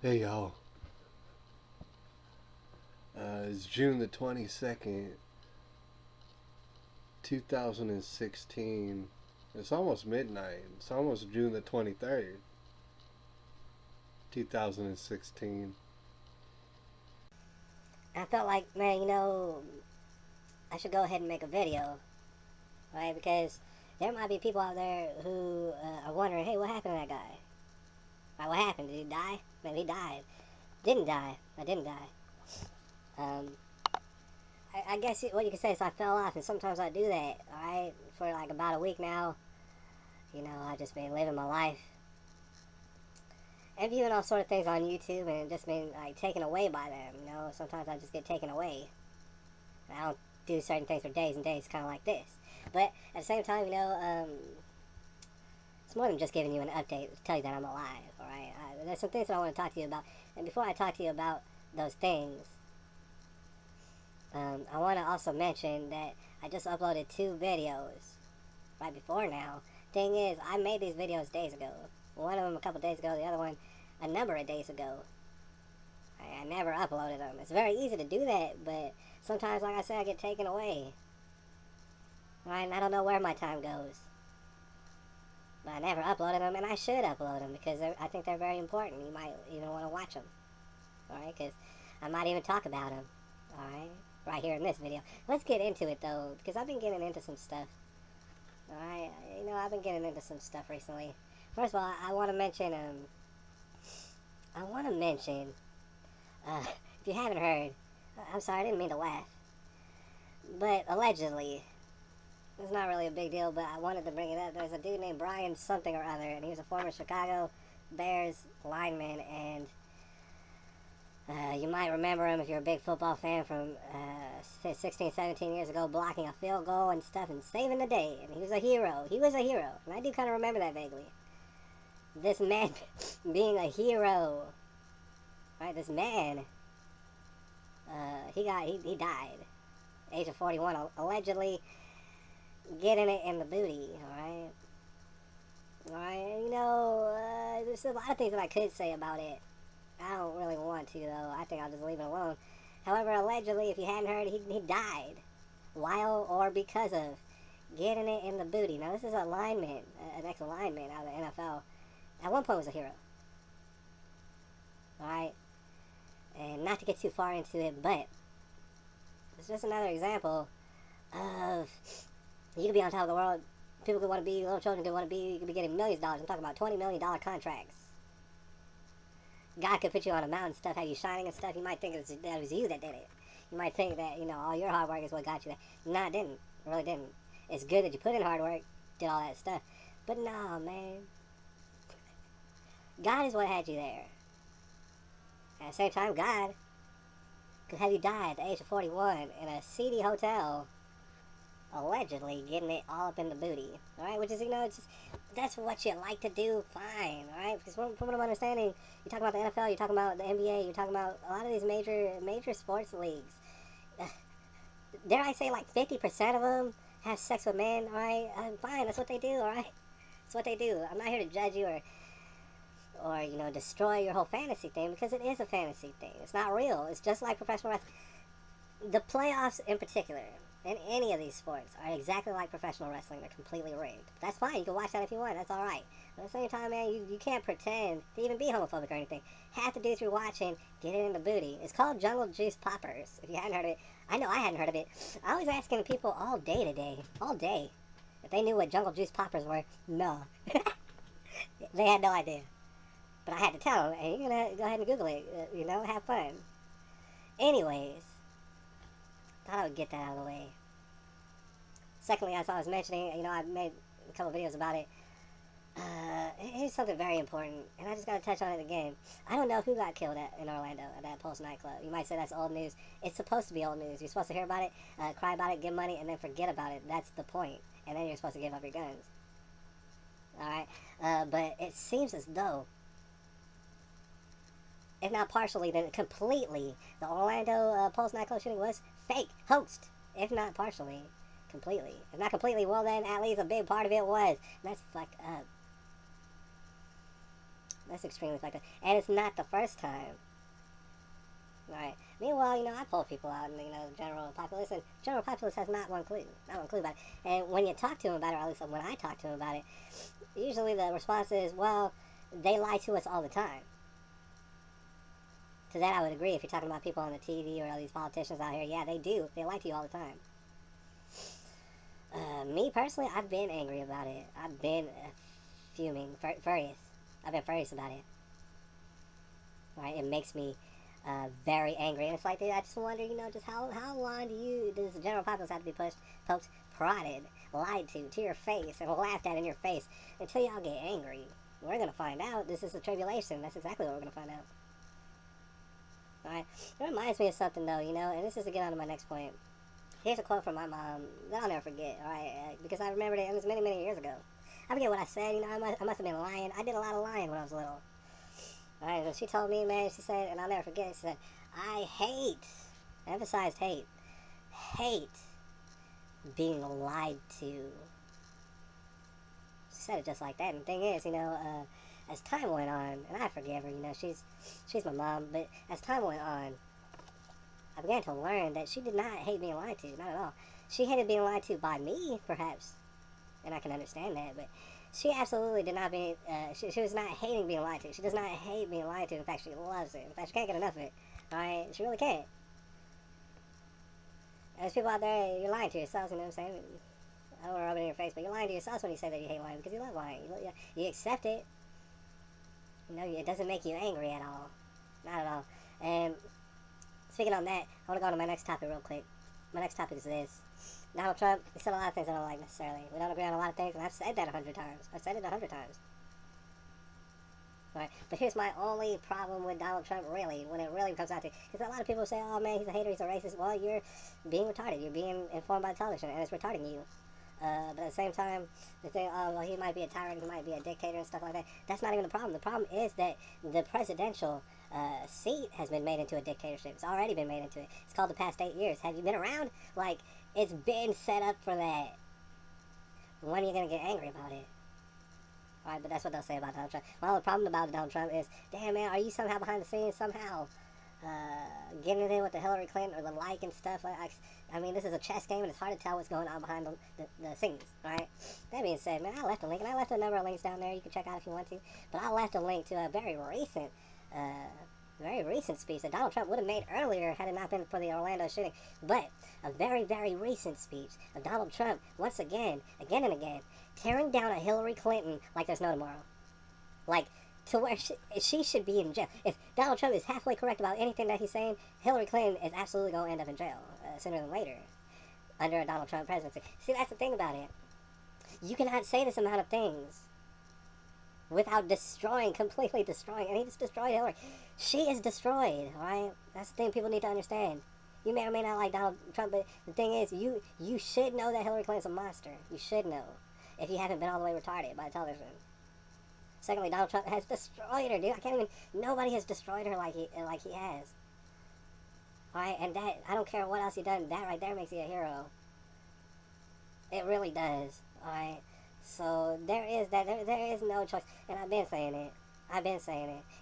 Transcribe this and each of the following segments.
Hey y'all, it's June the 22nd, 2016. It's almost midnight. It's almost June the 23rd, 2016. I felt like, man, I should go ahead and make a video, right? Because there might be people out there who are wondering, hey, what happened to that guy? Right, what happened? Did he die? Maybe he died. Didn't die. I didn't die. Um, I guess what you could say is I fell off, and sometimes I do that, alright? For like about a week now, I've just been living my life and viewing all sort of things on YouTube and just been like taken away by them, Sometimes I just get taken away. I don't do certain things for days and days, kind of like this. But at the same time, it's more than just giving you an update to tell you that I'm alive, alright? There's some things that I want to talk to you about. And before I talk to you about those things, I want to also mention that I just uploaded 2 videos right before now. Thing is, I made these videos days ago. One of them a couple days ago, the other one a number of days ago. I never uploaded them. It's very easy to do that, but sometimes, like I said, I get taken away. Right? And I don't know where my time goes. But I never uploaded them, and I should upload them because I think they're very important. You might even want to watch them. Alright? Because I might even talk about them. Alright? Right here in this video. Let's get into it, though, because I've been getting into some stuff. Alright? I've been getting into some stuff recently. First of all, I want to mention, if you haven't heard, I'm sorry, I didn't mean to laugh. But allegedly, it's not really a big deal, but I wanted to bring it up. There's a dude named Brian something or other, and he was a former Chicago Bears lineman, and you might remember him if you're a big football fan from 16, 17 years ago, blocking a field goal and stuff and saving the day. And he was a hero. He was a hero. And I do kind of remember that vaguely. This man being a hero. Right, this man, he died. Age of 41, allegedly getting it in the booty, alright? Alright, there's a lot of things that I could say about it. I don't really want to, though. I think I'll just leave it alone. However, allegedly, if you hadn't heard, he died while or because of getting it in the booty. Now, this is a lineman, an ex-lineman out of the NFL. At one point was a hero. Alright? And not to get too far into it, but it's just another example of you could be on top of the world. People could want to be, little children could want to be, you could be getting millions of dollars. I'm talking about $20 million contracts. God could put you on a mountain and stuff, have you shining and stuff. You might think that it was you that did it. You might think that, all your hard work is what got you there. No, it didn't. It really didn't. It's good that you put in hard work, did all that stuff. But no, man. God is what had you there. At the same time, God could have you die at the age of 41 in a seedy hotel, allegedly getting it all up in the booty. Alright, which is, it's just, that's what you like to do, fine, alright? Because from what I'm understanding, you're talking about the NFL, you're talking about the NBA, you're talking about a lot of these major sports leagues. Dare I say, like 50% of them have sex with men, alright? Fine, that's what they do, alright? That's what they do. I'm not here to judge you or destroy your whole fantasy thing, because it is a fantasy thing. It's not real. It's just like professional wrestling. The playoffs in particular, in any of these sports, are exactly like professional wrestling. They're completely rigged. That's fine. You can watch that if you want. That's alright. But at the same time, man, you can't pretend to even be homophobic or anything. Half the dudes you're watching get it in the booty. It's called Jungle Juice Poppers. If you hadn't heard of it. I know I hadn't heard of it. I was asking people all day, if they knew what Jungle Juice Poppers were. No. They had no idea. But I had to tell them, hey, you're going to go ahead and Google it, have fun. Anyways, thought I would get that out of the way. Secondly, as I was mentioning, I made a couple videos about it. Here's something very important, and I just got to touch on it again. I don't know who got killed in Orlando at that Pulse nightclub. You might say that's old news. It's supposed to be old news. You're supposed to hear about it, cry about it, give money, and then forget about it. That's the point. And then you're supposed to give up your guns. Alright? But it seems as though, if not partially, then completely, the Orlando Pulse nightclub shooting was fake, hoaxed. If not partially, completely. If not completely, well then at least a big part of it was. And that's fucked up. That's extremely fucked up. And it's not the first time. Right. Meanwhile, I pull people out in the general populace, and general populace has not one clue. Not one clue about it. And when you talk to them about it, or at least when I talk to them about it, usually the response is, well, they lie to us all the time. To that I would agree. If you're talking about people on the TV or all these politicians out here, yeah, they do. They lie to you all the time. Me personally, I've been angry about it. I've been fuming, furious. I've been furious about it. Right? It makes me very angry. And it's like, dude, I just wonder, just how long does the general populace have to be pushed, poked, prodded, lied to your face, and laughed at in your face until y'all get angry? We're going to find out. This is a tribulation. That's exactly what we're going to find out. Alright? It reminds me of something, though, and this is to get on to my next point. Here's a quote from my mom that I'll never forget, alright? Because I remembered it was many, many years ago. I forget what I said, I must have been lying. I did a lot of lying when I was little. Alright, and she told me, man, she said, and I'll never forget, she said, I emphasized hate being lied to. She said it just like that, and the thing is, as time went on, and I forgive her, she's my mom, but as time went on, I began to learn that she did not hate being lied to, not at all. She hated being lied to by me, perhaps, and I can understand that, but she absolutely did not be, she was not hating being lied to. She does not hate being lied to. In fact, she loves it. In fact, she can't get enough of it. Alright? She really can't. There's people out there, you're lying to yourselves, you know what I'm saying? I don't want to rub it in your face, but you're lying to yourselves when you say that you hate lying, because you love lying. You accept it. It doesn't make you angry at all. Not at all. And speaking on that, I want to go on to my next topic real quick. My next topic is this. Donald Trump, he said a lot of things I don't like necessarily. We don't agree on a lot of things, and I've said that 100 times. I've said it 100 times. Right? But here's my only problem with Donald Trump, really, when it really comes out to, because a lot of people say, oh man, he's a hater, he's a racist. Well, you're being retarded. You're being informed by television, and it's retarding you. But at the same time, the thing, oh, well, he might be a tyrant, he might be a dictator and stuff like that. That's not even the problem. The problem is that the presidential seat has been made into a dictatorship. It's already been made into it. It's called the past 8 years. Have you been around? Like, it's been set up for that. When are you going to get angry about it? Alright, but that's what they'll say about Donald Trump. Well, the problem about Donald Trump is, damn man, are you somehow behind the scenes, somehow getting it in with the Hillary Clinton or the like and stuff? I mean, this is a chess game and it's hard to tell what's going on behind the scenes, right? That being said, man, I left a link, and I left a number of links down there you can check out if you want to, but I left a link to a very recent speech that Donald Trump would have made earlier had it not been for the Orlando shooting. But a very, very recent speech of Donald Trump, once again and again, tearing down a Hillary Clinton like there's no tomorrow. Like, to where she should be in jail. If Donald Trump is halfway correct about anything that he's saying, Hillary Clinton is absolutely going to end up in jail sooner than later under a Donald Trump presidency. See, that's the thing about it. You cannot say this amount of things without completely destroying, and he just destroyed Hillary. She is destroyed, alright? That's the thing people need to understand. You may or may not like Donald Trump, but the thing is, you should know that Hillary Clinton's a monster. You should know, if you haven't been all the way retarded by television. Secondly, Donald Trump has destroyed her, dude. Nobody has destroyed her like he has. Alright, and that, I don't care what else you've done, that right there makes you a hero. It really does, alright? So, there is no choice, and I've been saying it.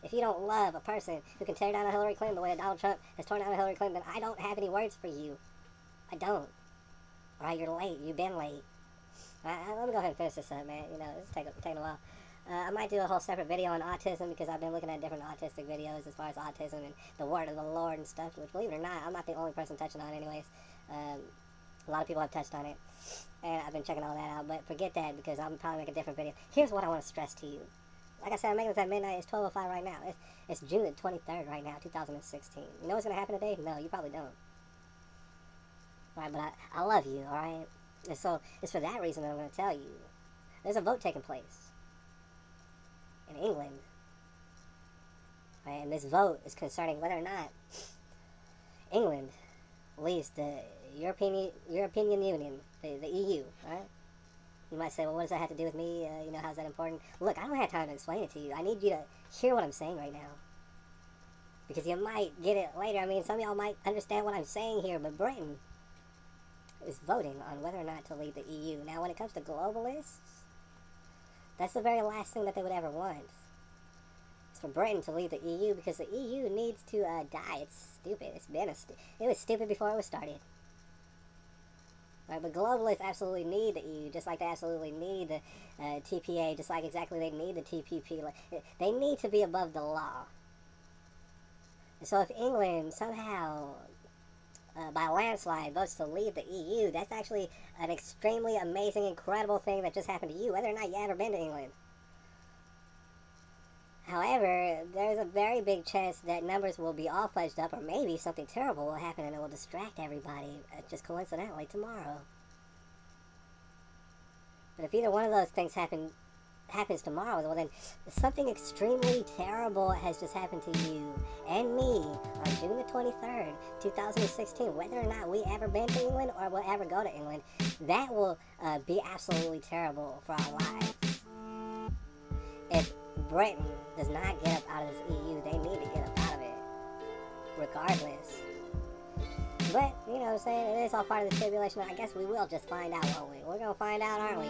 If you don't love a person who can tear down a Hillary Clinton the way that Donald Trump has torn down a Hillary Clinton, then I don't have any words for you. I don't. Alright, you're late. You've been late. Alright, let me go ahead and finish this up, man. This is taking a while. I might do a whole separate video on autism, because I've been looking at different autistic videos as far as autism and the word of the Lord and stuff, which, believe it or not, I'm not the only person touching on it anyways. A lot of people have touched on it, and I've been checking all that out, but forget that, because I'll probably make a different video. Here's what I want to stress to you. Like I said, I'm making this at midnight. It's 12:05 right now. It's June the 23rd right now, 2016. You know what's going to happen today? No, you probably don't. Alright, but I love you, alright? And so, it's for that reason that I'm going to tell you. There's a vote taking place in England. Right, and this vote is concerning whether or not England leaves the European Union, the EU, right? You might say, well, what does that have to do with me? How's that important? Look, I don't have time to explain it to you. I need you to hear what I'm saying right now, because you might get it later. I mean, some of y'all might understand what I'm saying here, but Britain is voting on whether or not to leave the EU. Now, when it comes to globalists, that's the very last thing that they would ever want. for Britain to leave the EU because the EU needs to die. It's stupid. It was stupid before it was started. Right, but globalists absolutely need the EU, just like they absolutely need the TPA, just like exactly they need the TPP. They need to be above the law. And so if England somehow, by landslide, votes to leave the EU, that's actually an extremely amazing, incredible thing that just happened to you, whether or not you ever been to England. However, there's a very big chance that numbers will be all fudged up, or maybe something terrible will happen and it will distract everybody, just coincidentally, tomorrow. But if either one of those things happens tomorrow, well then, something extremely terrible has just happened to you and me on June the 23rd, 2016. Whether or not we ever been to England or will ever go to England, that will be absolutely terrible for our lives. If Britain does not get up out of this EU, they need to get up out of it, regardless. But, you know what I'm saying, it is all part of the tribulation. I guess we will just find out, won't we? We're gonna find out, aren't we?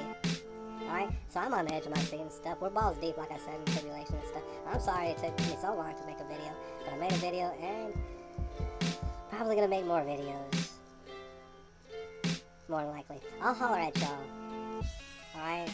Alright, so I'm on the edge of my seat and stuff. We're balls deep, like I said, in tribulation and stuff. I'm sorry it took me so long to make a video, but I made a video, and probably gonna make more videos. More than likely. I'll holler at y'all. Alright?